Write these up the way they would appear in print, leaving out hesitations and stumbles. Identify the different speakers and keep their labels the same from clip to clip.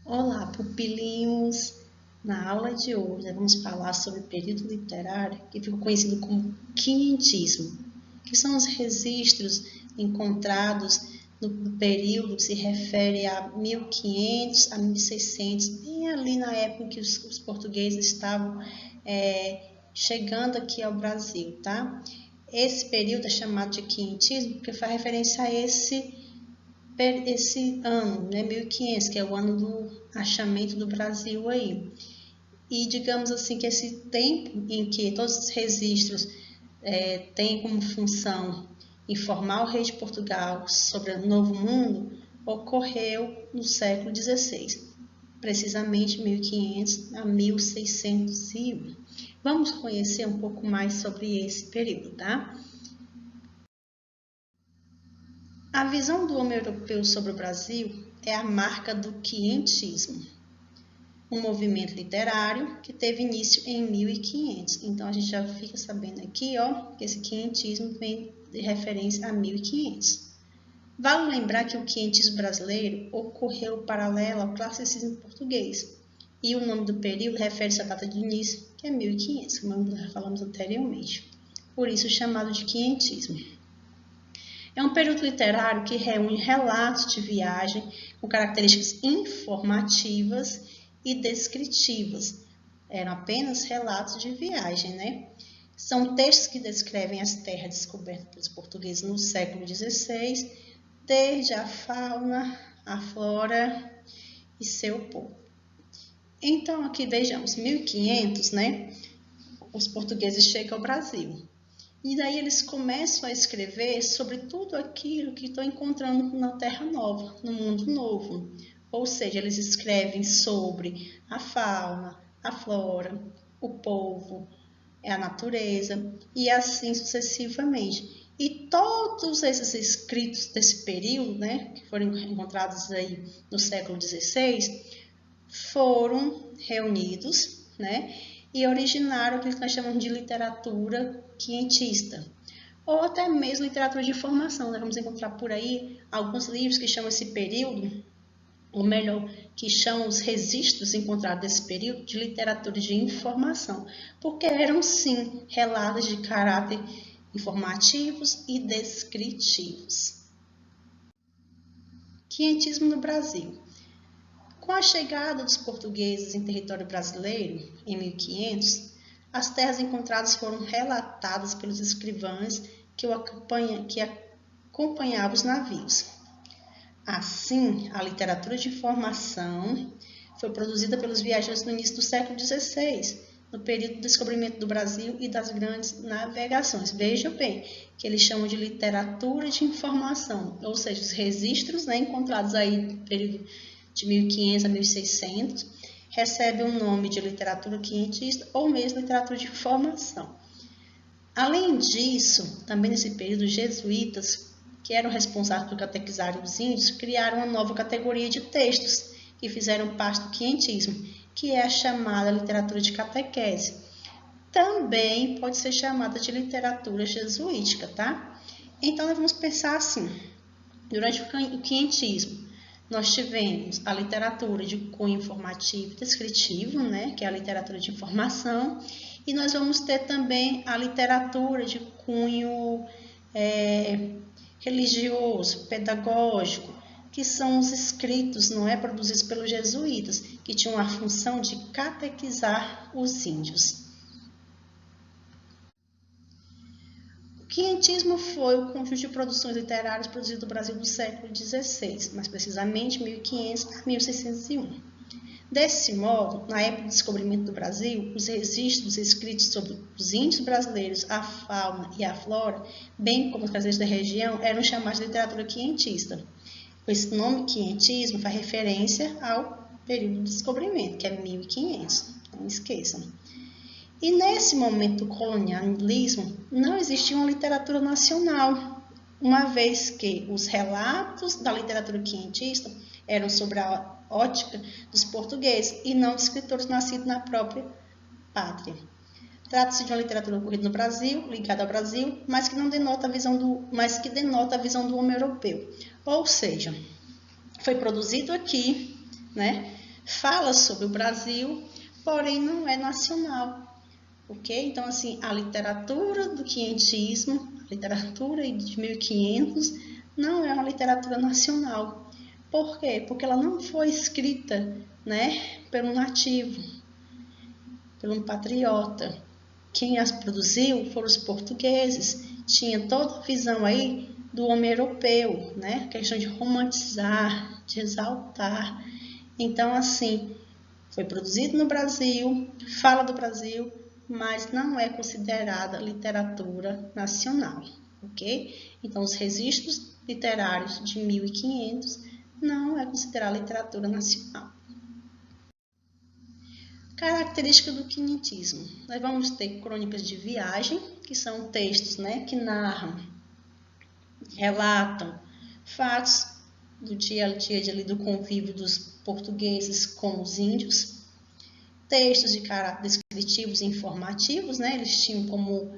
Speaker 1: Olá, pupilinhos! Na aula de hoje, vamos falar sobre o período literário que ficou conhecido como quinhentismo, que são os registros encontrados no período que se refere a 1500 a 1600, bem ali na época em que os portugueses estavam chegando aqui ao Brasil, tá? Esse período é chamado de quinhentismo porque faz referência a esse ano, né, 1500, que é o ano do achamento do Brasil aí. E digamos assim que esse tempo em que todos os registros têm como função informar o rei de Portugal sobre o Novo Mundo ocorreu no século XVI, precisamente 1500 a 1601. Vamos conhecer um pouco mais sobre esse período, tá? A visão do homem europeu sobre o Brasil é a marca do quinhentismo, um movimento literário que teve início em 1500. Então, a gente já fica sabendo aqui, ó, que esse quinhentismo vem de referência a 1500. Vale lembrar que o quinhentismo brasileiro ocorreu paralelo ao classicismo português, e o nome do período refere-se à data de início, que é 1500, como nós já falamos anteriormente. Por isso, chamado de quinhentismo. É um período literário que reúne relatos de viagem com características informativas e descritivas. Eram apenas relatos de viagem, né? São textos que descrevem as terras descobertas pelos portugueses no século XVI, desde a fauna, a flora e seu povo. Então, aqui vejamos, 1500, né? Os portugueses chegam ao Brasil. E daí eles começam a escrever sobre tudo aquilo que estão encontrando na Terra Nova, no Mundo Novo. Ou seja, eles escrevem sobre a fauna, a flora, o povo, a natureza e assim sucessivamente. E todos esses escritos desse período, né, que foram encontrados aí no século XVI, foram reunidos, né, e originaram aquilo que nós chamamos de literatura quinhentista, ou até mesmo literatura de informação. Nós vamos encontrar por aí alguns livros que chamam esse período, ou melhor, que chamam os registros encontrados desse período de literatura de informação, porque eram sim relatos de caráter informativos e descritivos. Quinhentismo no Brasil. Com a chegada dos portugueses em território brasileiro, em 1500, as terras encontradas foram relatadas pelos escrivães que acompanhavam os navios. Assim, a literatura de informação foi produzida pelos viajantes no início do século XVI, no período do descobrimento do Brasil e das grandes navegações. Vejam bem, que eles chamam de literatura de informação, ou seja, os registros, né, encontrados aí no período de 1500 a 1600, recebe o nome de literatura quinhentista ou mesmo literatura de informação. Além disso, também nesse período, os jesuítas, que eram responsáveis por catequizar os índios, criaram uma nova categoria de textos que fizeram parte do quinhentismo, que é a chamada literatura de catequese. Também pode ser chamada de literatura jesuítica, tá? Então, nós vamos pensar assim, durante o quinhentismo, nós tivemos a literatura de cunho informativo e descritivo, né, que é a literatura de informação, e nós vamos ter também a literatura de cunho religioso, pedagógico, que são os escritos, não é, produzidos pelos jesuítas, que tinham a função de catequizar os índios. O quinhentismo foi o conjunto de produções literárias produzidas no Brasil do século XVI, mais precisamente 1500 a 1601. Desse modo, na época do descobrimento do Brasil, os registros escritos sobre os índios brasileiros, a fauna e a flora, bem como os brasileiros da região, eram chamados de literatura quinhentista. Esse nome quinhentismo faz referência ao período do descobrimento, que é 1500, não esqueçam. E nesse momento do colonialismo, não existia uma literatura nacional, uma vez que os relatos da literatura quinhentista eram sobre a ótica dos portugueses e não de escritores nascidos na própria pátria. Trata-se de uma literatura ocorrida no Brasil, ligada ao Brasil, mas que denota a visão do homem europeu. Ou seja, foi produzido aqui, né, fala sobre o Brasil, porém não é nacional, ok? Então, assim, a literatura do quinhentismo, a literatura de 1500, não é uma literatura nacional. Por quê? Porque ela não foi escrita, né, pelo nativo, pelo patriota. Quem as produziu foram os portugueses. Tinha toda a visão aí do homem europeu, né? A questão de romantizar, de exaltar. Então, assim, foi produzido no Brasil, fala do Brasil, mas não é considerada literatura nacional, ok? Então, os registros literários de 1500 não é considerada literatura nacional. Característica do quinhentismo. Nós vamos ter crônicas de viagem, que são textos, né, que narram, relatam fatos do dia a dia do convívio dos portugueses com os índios. Textos de caráter descritivos e informativos, né, eles tinham como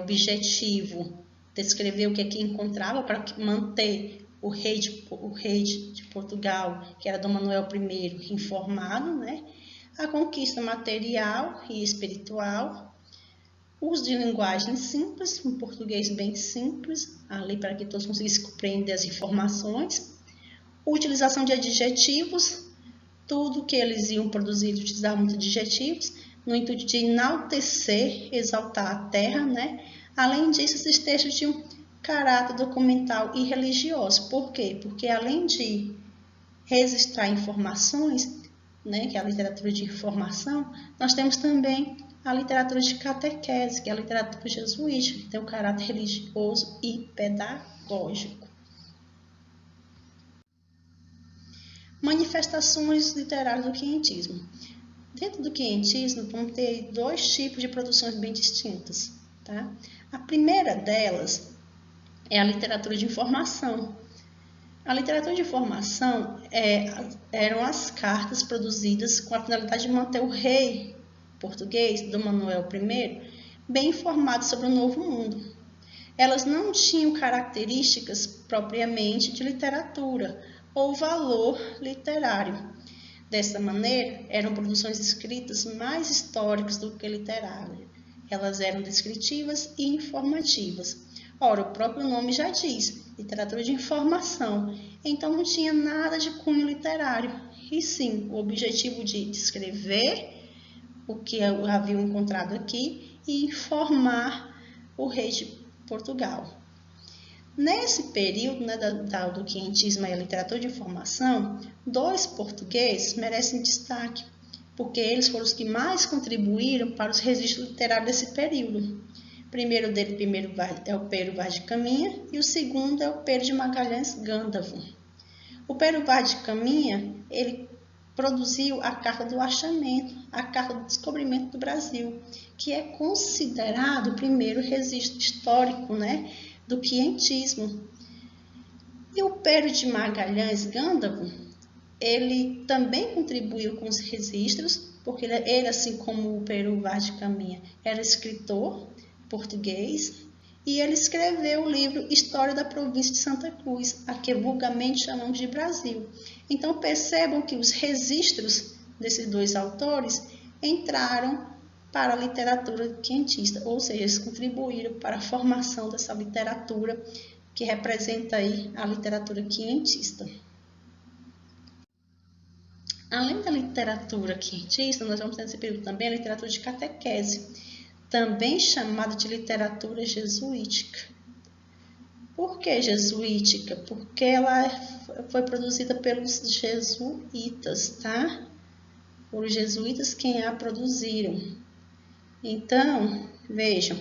Speaker 1: objetivo descrever o que é que encontrava para manter o rei de Portugal, que era Dom Manuel I, informado, né? A conquista material e espiritual, uso de linguagem simples, um português bem simples, ali para que todos conseguissem compreender as informações, utilização de adjetivos, tudo que eles iam produzir utilizavam muitos adjetivos, no intuito de enaltecer, exaltar a terra, né? Além disso, esses textos tinham caráter documental e religioso. Por quê? Porque além de registrar informações, né, que é a literatura de informação, nós temos também a literatura de catequese, que é a literatura jesuítica, que tem um caráter religioso e pedagógico. Manifestações literárias do quinhentismo. Dentro do quinhentismo, vamos ter dois tipos de produções bem distintas. Tá? A primeira delas é a literatura de informação. A literatura de informação eram as cartas produzidas com a finalidade de manter o rei português, Dom Manuel I, bem informado sobre o Novo Mundo. Elas não tinham características propriamente de literatura ou valor literário. Dessa maneira, eram produções escritas mais históricas do que literárias. Elas eram descritivas e informativas. Ora, o próprio nome já diz, literatura de informação. Então, não tinha nada de cunho literário. E sim, o objetivo de descrever o que haviam encontrado aqui e informar o rei de Portugal. Nesse período, né, do quinhentismo e a literatura de informação, dois portugueses merecem destaque, porque eles foram os que mais contribuíram para os registros literários desse período. O primeiro dele é o Pero Vaz de Caminha e o segundo é o Pero de Magalhães Gândavo. O Pero Vaz de Caminha, ele produziu a Carta do Achamento, a Carta do Descobrimento do Brasil, que é considerado o primeiro registro histórico, né, do quinhentismo. E o Pero de Magalhães Gândavo, ele também contribuiu com os registros, porque ele, assim como o Pero Vaz de Caminha, era escritor português, e ele escreveu o livro História da Província de Santa Cruz, a que vulgarmente chamamos de Brasil. Então percebam que os registros desses dois autores entraram para a literatura quinhentista, ou seja, eles contribuíram para a formação dessa literatura que representa aí a literatura quinhentista. Além da literatura quinhentista, nós vamos ter nesse período também a literatura de catequese, também chamada de literatura jesuítica. Por que jesuítica? Porque ela foi produzida pelos jesuítas, tá? Foram os jesuítas quem a produziram. Então, vejam,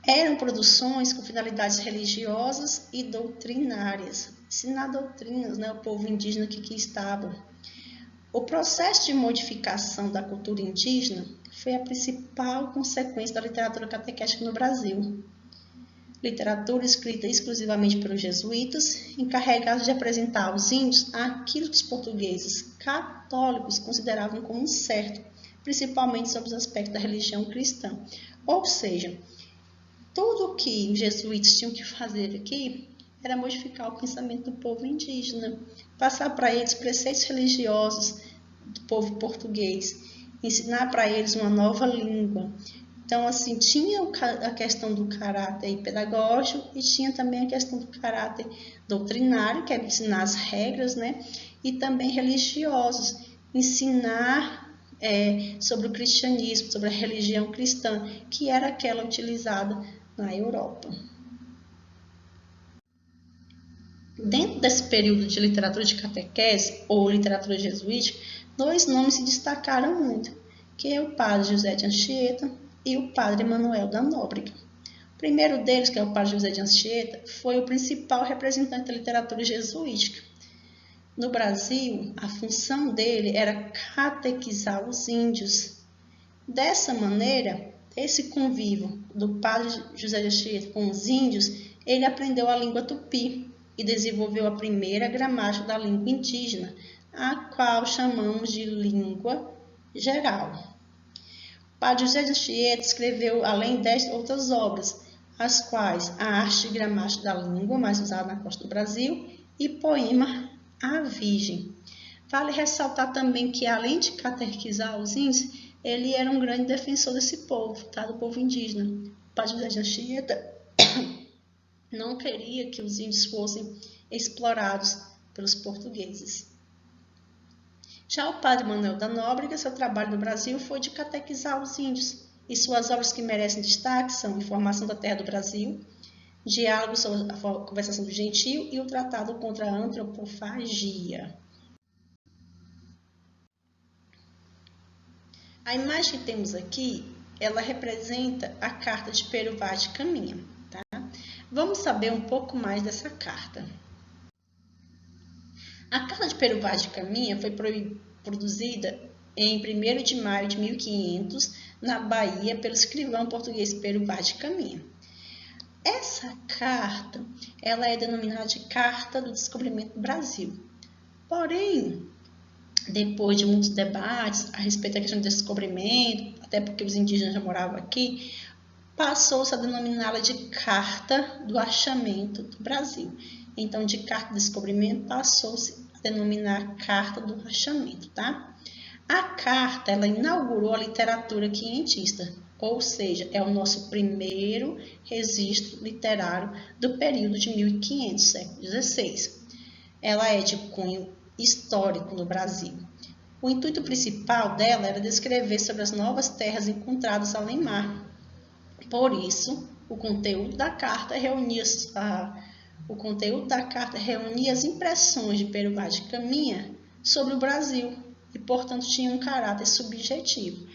Speaker 1: eram produções com finalidades religiosas e doutrinárias, ensinar doutrinas, né, ao povo indígena que aqui estava. O processo de modificação da cultura indígena foi a principal consequência da literatura catequética no Brasil. Literatura escrita exclusivamente pelos jesuítas, encarregados de apresentar aos índios aquilo que os portugueses católicos consideravam como certo, principalmente sobre os aspectos da religião cristã. Ou seja, tudo o que os jesuítas tinham que fazer aqui era modificar o pensamento do povo indígena, passar para eles preceitos religiosos, do povo português, ensinar para eles uma nova língua. Então, assim, tinha a questão do caráter pedagógico e tinha também a questão do caráter doutrinário, que era ensinar as regras, né? E também religiosos, ensinar sobre o cristianismo, sobre a religião cristã, que era aquela utilizada na Europa. Dentro desse período de literatura de catequese ou literatura jesuítica, 2 nomes se destacaram muito, que é o padre José de Anchieta e o padre Manuel da Nóbrega. O primeiro deles, que é o padre José de Anchieta, foi o principal representante da literatura jesuítica. No Brasil, a função dele era catequizar os índios. Dessa maneira, esse convívio do padre José de Anchieta com os índios, ele aprendeu a língua tupi e desenvolveu a primeira gramática da língua indígena, a qual chamamos de língua geral. Padre José de Anchieta escreveu, além destas, outras obras, as quais a Arte de Gramática da Língua, mais usada na costa do Brasil, e poema A Virgem. Vale ressaltar também que, além de catequizar os índios, ele era um grande defensor desse povo, tá? Do povo indígena. O Padre José de Anchieta não queria que os índios fossem explorados pelos portugueses. Já o padre Manuel da Nóbrega, seu trabalho no Brasil foi de catequizar os índios, e suas obras que merecem destaque são Informação da Terra do Brasil, Diálogo sobre a Conversação do Gentio e o Tratado contra a Antropofagia. A imagem que temos aqui, ela representa a carta de Pero Vaz de Caminha. Tá? Vamos saber um pouco mais dessa carta. A carta de Pero Vaz de Caminha foi produzida em 1º de maio de 1500, na Bahia, pelo escrivão português Pero Vaz de Caminha. Essa carta, ela é denominada de Carta do Descobrimento do Brasil. Porém, depois de muitos debates a respeito da questão do descobrimento, até porque os indígenas já moravam aqui, passou-se a denominá-la de Carta do Achamento do Brasil. Então, de Carta do Descobrimento, passou-se a denominar Carta do Achamento, tá? A carta, ela inaugurou a literatura quinhentista, ou seja, é o nosso primeiro registro literário do período de 1500, século XVI. Ela é de cunho histórico no Brasil. O intuito principal dela era descrever sobre as novas terras encontradas além mar. Por isso, o conteúdo da carta reunia as impressões de Pero Vaz de Caminha sobre o Brasil e, portanto, tinha um caráter subjetivo.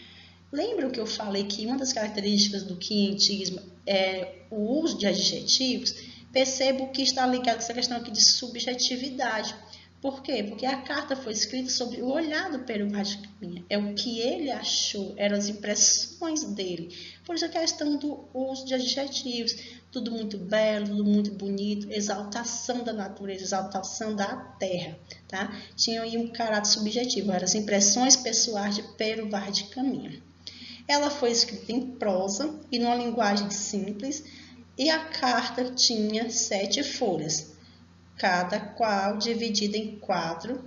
Speaker 1: Lembra que eu falei que uma das características do quinhentismo é o uso de adjetivos? Percebo que está ligado com essa questão aqui de subjetividade. Por quê? Porque a carta foi escrita sobre o olhar do Pero Vaz de Caminha. É o que ele achou, eram as impressões dele. Por isso a questão do uso de adjetivos. Tudo muito belo, tudo muito bonito, exaltação da natureza, exaltação da terra. Tá? Tinha aí um caráter subjetivo, eram as impressões pessoais de Pero Vaz de Caminha. Ela foi escrita em prosa e numa linguagem simples, e a carta tinha 7 folhas, cada qual dividida em 4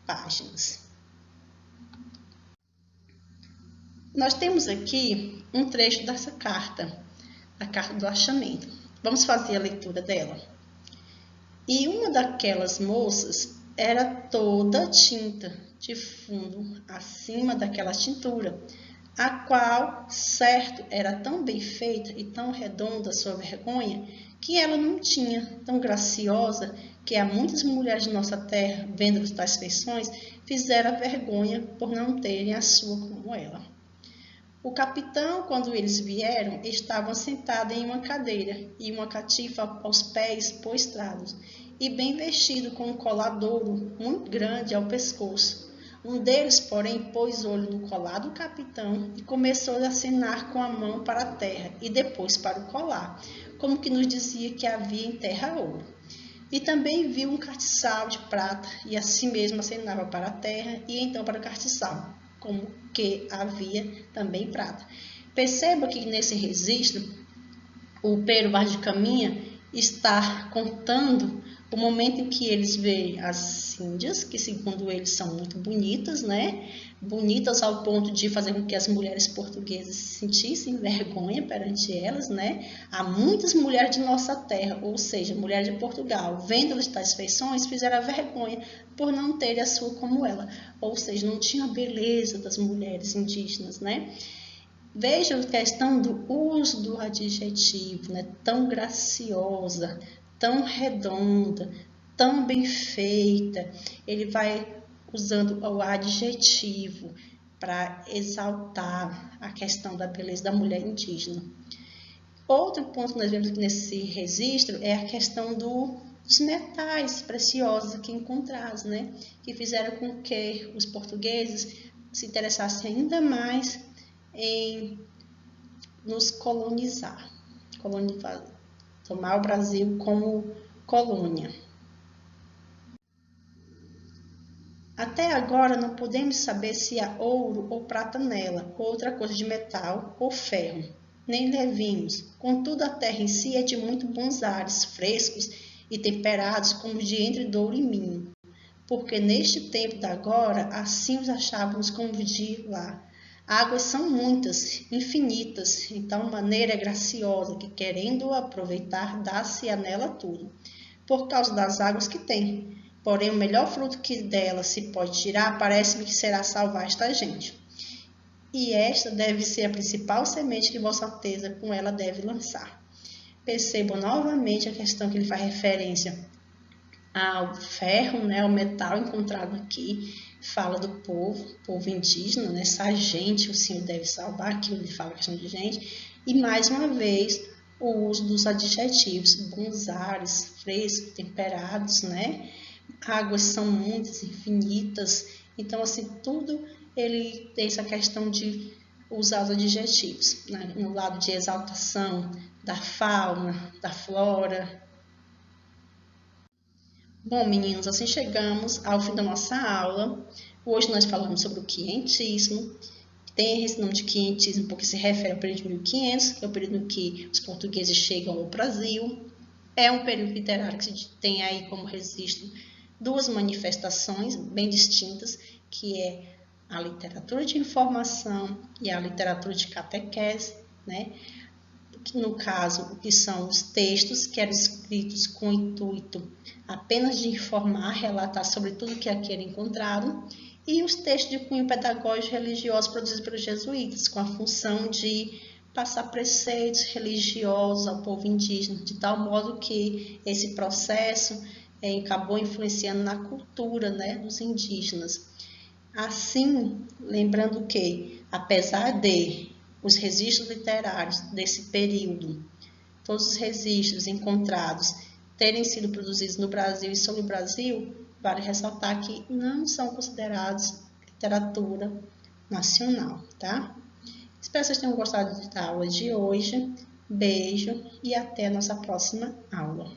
Speaker 1: páginas. Nós temos aqui um trecho dessa carta, a Carta do Achamento. Vamos fazer a leitura dela. E uma daquelas moças era toda tinta de fundo acima daquela tintura, a qual, certo, era tão bem feita e tão redonda a sua vergonha, que ela não tinha, tão graciosa, que há muitas mulheres de nossa terra, vendo tais feições, fizeram a vergonha por não terem a sua como ela. O capitão, quando eles vieram, estava sentado em uma cadeira e uma catifa aos pés postrados, e bem vestido com um coladouro muito grande ao pescoço. Um deles, porém, pôs olho no colar do capitão e começou a acenar com a mão para a terra e depois para o colar, como que nos dizia que havia em terra ouro. E também viu um castiçal de prata e assim mesmo acenava para a terra e então para o castiçal, como que havia também prata. Perceba que nesse registro o Pero Vaz de Caminha está contando O momento em que eles veem as índias, que segundo eles são muito bonitas, né? Bonitas ao ponto de fazer com que as mulheres portuguesas se sentissem vergonha perante elas, né? Há muitas mulheres de nossa terra, ou seja, mulheres de Portugal, vendo tais feições, fizeram a vergonha por não terem a sua como ela, ou seja, não tinha a beleza das mulheres indígenas, né? Veja a questão do uso do adjetivo, né? Tão graciosa, tão redonda, tão bem feita. Ele vai usando o adjetivo para exaltar a questão da beleza da mulher indígena. Outro ponto que nós vemos nesse registro é a questão dos metais preciosos aqui encontrados, né? Que fizeram com que os portugueses se interessassem ainda mais em nos colonizar, tomar o Brasil como colônia. Até agora não podemos saber se há ouro ou prata nela, ou outra coisa de metal ou ferro, nem levimos. Contudo, a terra em si é de muito bons ares, frescos e temperados como de entre Douro e Minho, porque neste tempo da agora assim os achávamos como de lá. Águas são muitas, infinitas, então maneira graciosa que, querendo aproveitar, dá-se a nela tudo, por causa das águas que tem. Porém, o melhor fruto que dela se pode tirar, parece-me que será salvar esta gente. E esta deve ser a principal semente que Vossa Alteza com ela deve lançar. Percebam novamente a questão que ele faz referência ao ferro, né, ao metal encontrado aqui, fala do povo indígena, né, essa gente o Senhor deve salvar, aqui ele fala a questão de gente, e mais uma vez o uso dos adjetivos, bons ares, frescos, temperados, né, águas são muitas, infinitas, então assim, tudo ele tem essa questão de usar os adjetivos, né, no lado de exaltação da fauna, da flora. Bom, meninos, assim chegamos ao fim da nossa aula. Hoje nós falamos sobre o quientismo. Tem esse nome de quientismo porque se refere ao período de 1500, que é o período em que os portugueses chegam ao Brasil. É um período literário que tem aí como registro duas manifestações bem distintas, que é a literatura de informação e a literatura de catequese, né? No caso, o que são os textos que eram escritos com o intuito apenas de informar, relatar sobre tudo que aqui era encontrado, e os textos de cunho pedagógico e religioso produzidos pelos jesuítas, com a função de passar preceitos religiosos ao povo indígena, de tal modo que esse processo acabou influenciando na cultura, né, dos indígenas. Assim, lembrando que, apesar de os registros literários desse período, todos os registros encontrados terem sido produzidos no Brasil e sobre o Brasil, vale ressaltar que não são considerados literatura nacional, tá? Espero que vocês tenham gostado da aula de hoje. Beijo e até a nossa próxima aula.